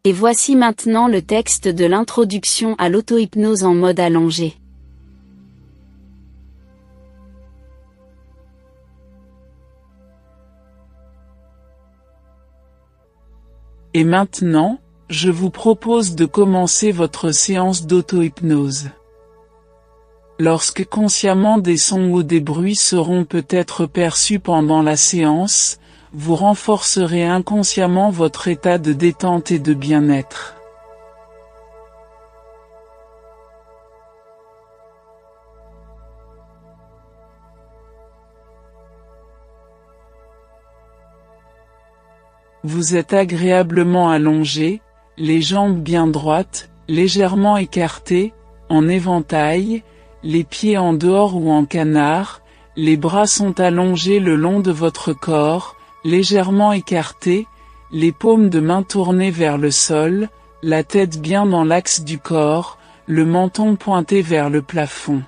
Et voici maintenant le texte de l'introduction à l'auto-hypnose en mode allongé. Et maintenant, je vous propose de commencer votre séance d'auto-hypnose. Lorsque consciemment des sons ou des bruits seront peut-être perçus pendant la séance, vous renforcerez inconsciemment votre état de détente et de bien-être. Vous êtes agréablement allongé, les jambes bien droites, légèrement écartées, en éventail, les pieds en dehors ou en canard, les bras sont allongés le long de votre corps, légèrement écartés, les paumes de main tournées vers le sol, la tête bien dans l'axe du corps, le menton pointé vers le plafond.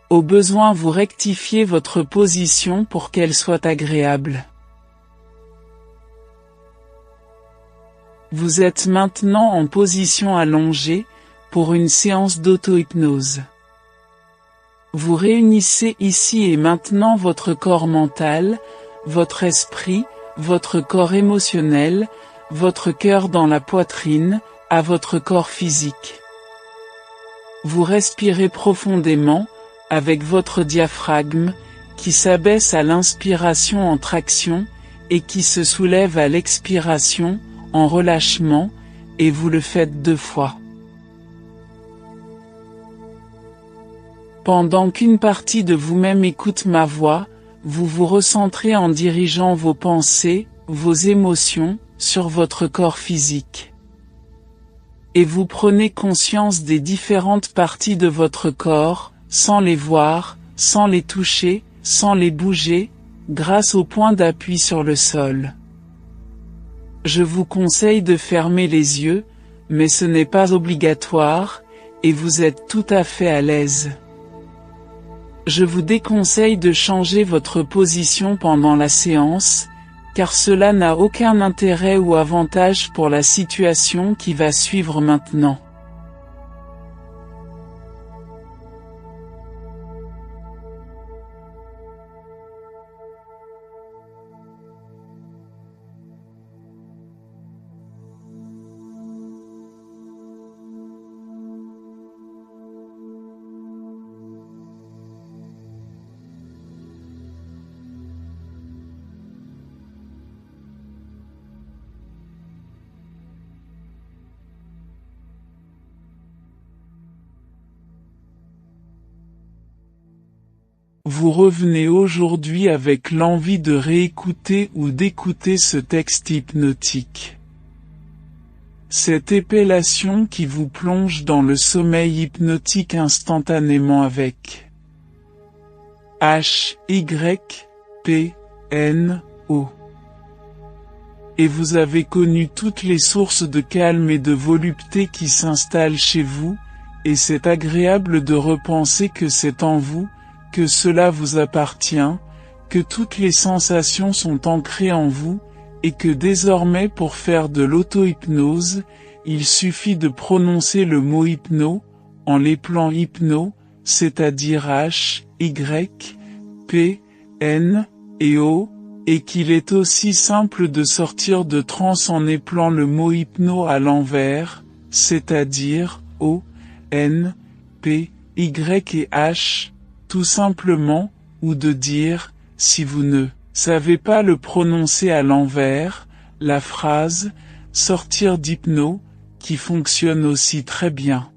Au besoin vous rectifiez votre position pour qu'elle soit agréable. Vous êtes maintenant en position allongée, pour une séance d'auto-hypnose. Vous réunissez ici et maintenant votre corps mental, votre esprit, votre corps émotionnel, votre cœur dans la poitrine, à votre corps physique. Vous respirez profondément, avec votre diaphragme, qui s'abaisse à l'inspiration en traction, et qui se soulève à l'expiration, en relâchement, et vous le faites 2 fois. Pendant qu'une partie de vous-même écoute ma voix, vous vous recentrez en dirigeant vos pensées, vos émotions, sur votre corps physique. Et vous prenez conscience des différentes parties de votre corps, sans les voir, sans les toucher, sans les bouger, grâce au point d'appui sur le sol. Je vous conseille de fermer les yeux, mais ce n'est pas obligatoire, et vous êtes tout à fait à l'aise. Je vous déconseille de changer votre position pendant la séance, car cela n'a aucun intérêt ou avantage pour la situation qui va suivre maintenant. Vous revenez aujourd'hui avec l'envie de réécouter ou d'écouter ce texte hypnotique. Cette épellation qui vous plonge dans le sommeil hypnotique instantanément avec H-Y-P-N-O. Et vous avez connu toutes les sources de calme et de volupté qui s'installent chez vous, et c'est agréable de repenser que c'est en vous, que cela vous appartient, que toutes les sensations sont ancrées en vous, et que désormais pour faire de l'auto-hypnose, il suffit de prononcer le mot hypno, en l'épelant hypno, c'est-à-dire H, Y, P, N, et O, et qu'il est aussi simple de sortir de transe en épelant le mot hypno à l'envers, c'est-à-dire O, N, P, Y et H, tout simplement, ou de dire, si vous ne savez pas le prononcer à l'envers, la phrase « sortir d'hypno » qui fonctionne aussi très bien.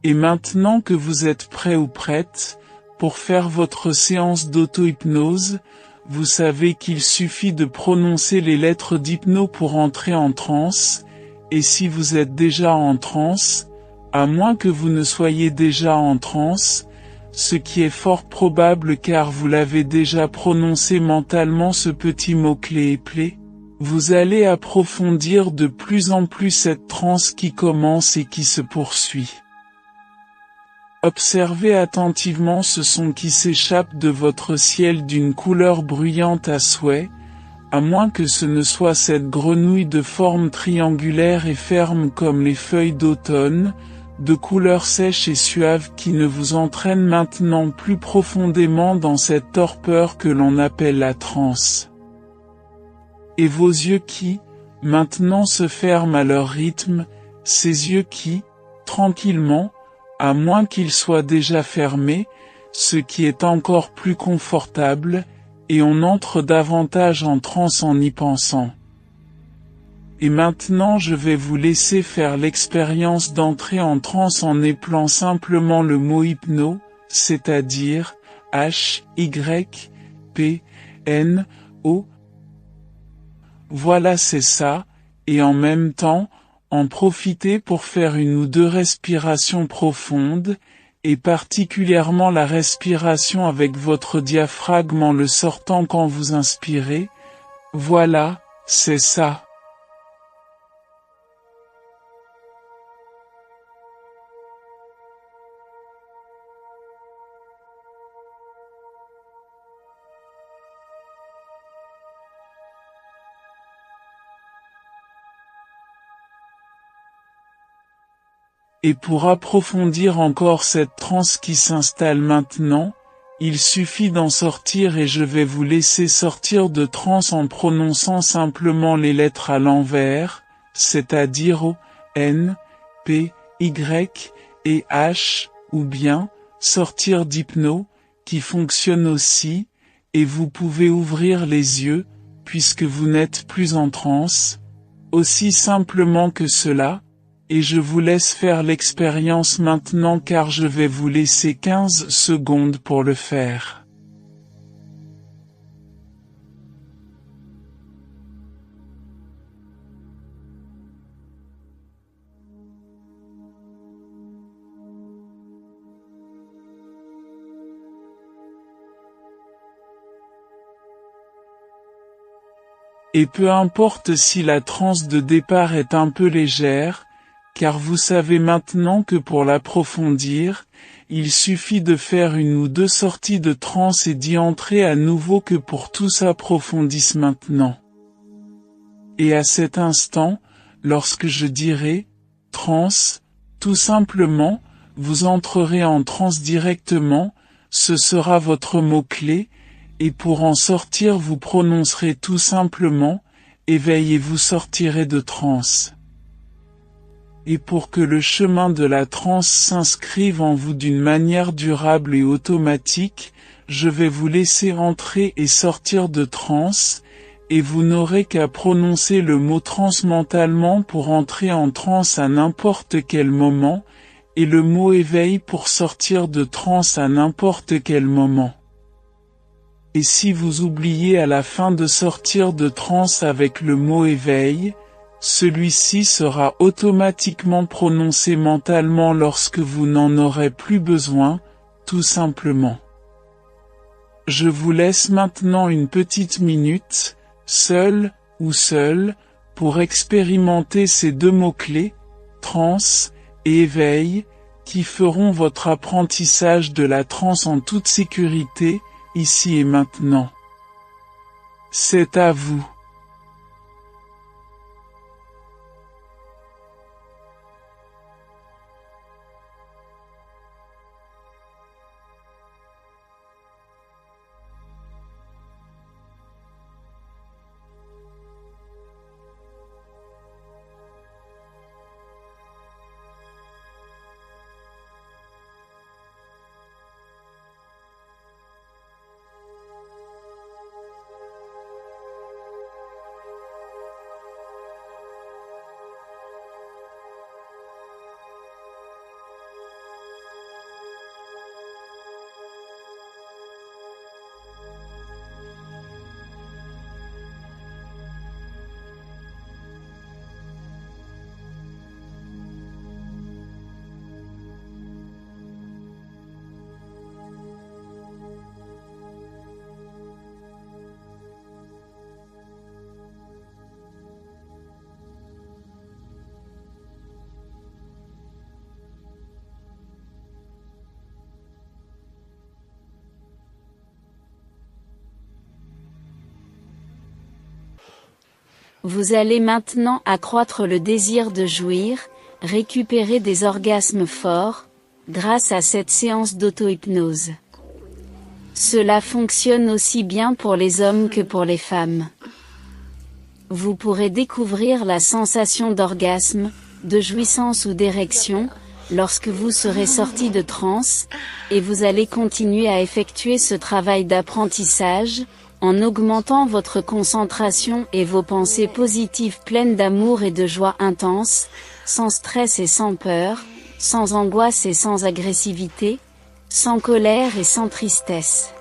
Et maintenant que vous êtes prêt ou prête, pour faire votre séance d'auto-hypnose, vous savez qu'il suffit de prononcer les lettres d'hypno pour entrer en transe, et si vous êtes déjà en transe, à moins que vous ne soyez déjà en transe, ce qui est fort probable car vous l'avez déjà prononcé mentalement ce petit mot-clé éplé, vous allez approfondir de plus en plus cette transe qui commence et qui se poursuit. Observez attentivement ce son qui s'échappe de votre ciel d'une couleur bruyante à souhait, à moins que ce ne soit cette grenouille de forme triangulaire et ferme comme les feuilles d'automne, de couleur sèche et suave qui ne vous entraîne maintenant plus profondément dans cette torpeur que l'on appelle la transe. Et vos yeux qui, maintenant se ferment à leur rythme, ces yeux qui, tranquillement, à moins qu'ils soient déjà fermés, ce qui est encore plus confortable, et on entre davantage en transe en y pensant. Et maintenant je vais vous laisser faire l'expérience d'entrer en transe en épelant simplement le mot hypno, c'est-à-dire H-Y-P-N-O. Voilà, c'est ça, et en même temps, en profiter pour faire une ou deux respirations profondes, et particulièrement la respiration avec votre diaphragme en le sortant quand vous inspirez. Voilà, c'est ça. Et pour approfondir encore cette transe qui s'installe maintenant, il suffit d'en sortir et je vais vous laisser sortir de transe en prononçant simplement les lettres à l'envers, c'est-à-dire O, N, P, Y et H, ou bien sortir d'hypno, qui fonctionne aussi, et vous pouvez ouvrir les yeux, puisque vous n'êtes plus en transe, aussi simplement que cela. Et je vous laisse faire l'expérience maintenant car je vais vous laisser 15 secondes pour le faire. Et peu importe si la transe de départ est un peu légère, car vous savez maintenant que pour l'approfondir, il suffit de faire une ou deux sorties de transe et d'y entrer à nouveau que pour tout s'approfondisse maintenant. Et à cet instant, lorsque je dirai « transe », tout simplement, vous entrerez en transe directement, ce sera votre mot-clé, et pour en sortir vous prononcerez tout simplement « éveil » et vous sortirez de transe. Et pour que le chemin de la transe s'inscrive en vous d'une manière durable et automatique, je vais vous laisser entrer et sortir de transe, et vous n'aurez qu'à prononcer le mot transe mentalement pour entrer en transe à n'importe quel moment, et le mot éveil pour sortir de transe à n'importe quel moment. Et si vous oubliez à la fin de sortir de transe avec le mot éveil, celui-ci sera automatiquement prononcé mentalement lorsque vous n'en aurez plus besoin, tout simplement. Je vous laisse maintenant une petite minute, seul ou seul, pour expérimenter ces deux mots-clés, transe et éveil, qui feront votre apprentissage de la transe en toute sécurité, ici et maintenant. C'est à vous. Vous allez maintenant accroître le désir de jouir, récupérer des orgasmes forts, grâce à cette séance d'auto-hypnose. Cela fonctionne aussi bien pour les hommes que pour les femmes. Vous pourrez découvrir la sensation d'orgasme, de jouissance ou d'érection, lorsque vous serez sorti de transe, et vous allez continuer à effectuer ce travail d'apprentissage, en augmentant votre concentration et vos pensées positives pleines d'amour et de joie intense, sans stress et sans peur, sans angoisse et sans agressivité, sans colère et sans tristesse.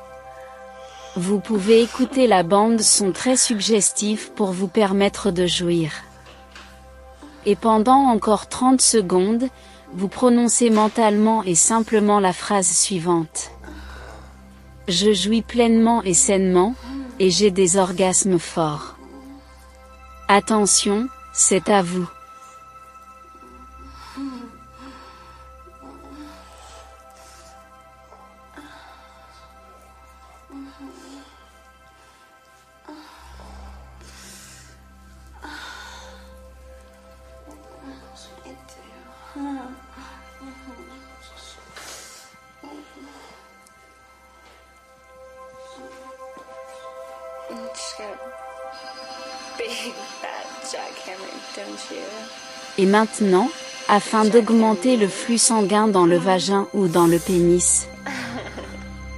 Vous pouvez écouter la bande son très suggestive pour vous permettre de jouir. Et pendant encore 30 secondes, vous prononcez mentalement et simplement la phrase suivante. Je jouis pleinement et sainement, et j'ai des orgasmes forts. Attention, c'est à vous. Et maintenant, afin d'augmenter le flux sanguin dans le vagin ou dans le pénis,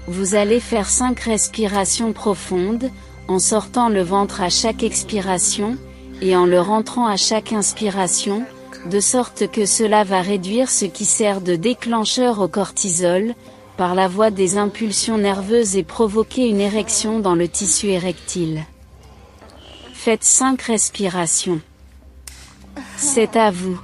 vous allez faire 5 respirations profondes, en sortant le ventre à chaque expiration, et en le rentrant à chaque inspiration, de sorte que cela va réduire ce qui sert de déclencheur au cortisol, par la voie des impulsions nerveuses et provoquer une érection dans le tissu érectile. Faites 5 respirations. C'est à vous.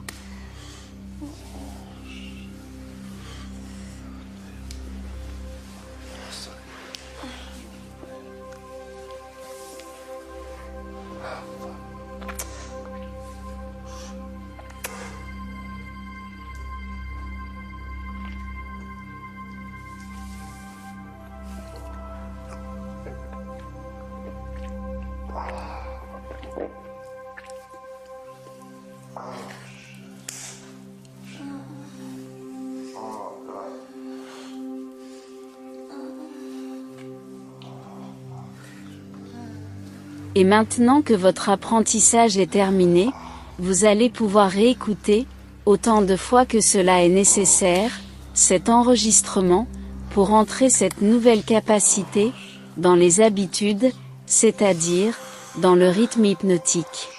Et maintenant que votre apprentissage est terminé, vous allez pouvoir réécouter, autant de fois que cela est nécessaire, cet enregistrement, pour entrer cette nouvelle capacité, dans les habitudes, c'est-à-dire, dans le rythme hypnotique.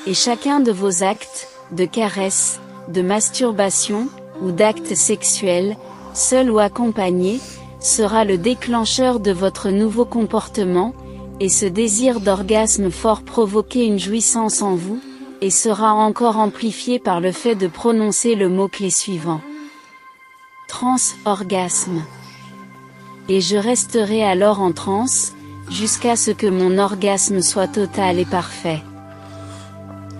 Et chacun de vos actes, de caresses, de masturbation, ou d'actes sexuels, seul ou accompagné, sera le déclencheur de votre nouveau comportement, et ce désir d'orgasme fort provoquer une jouissance en vous, et sera encore amplifié par le fait de prononcer le mot-clé suivant. Transe, orgasme. Et je resterai alors en transe, jusqu'à ce que mon orgasme soit total et parfait.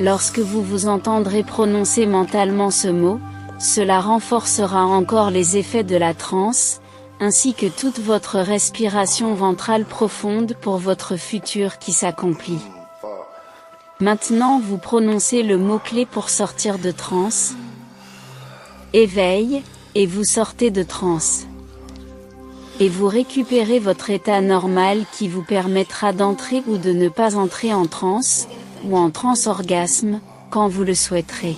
Lorsque vous vous entendrez prononcer mentalement ce mot, cela renforcera encore les effets de la transe, ainsi que toute votre respiration ventrale profonde pour votre futur qui s'accomplit. Maintenant vous prononcez le mot-clé pour sortir de transe. Éveil, et vous sortez de transe. Et vous récupérez votre état normal qui vous permettra d'entrer ou de ne pas entrer en transe, ou en transe-orgasme, quand vous le souhaiterez.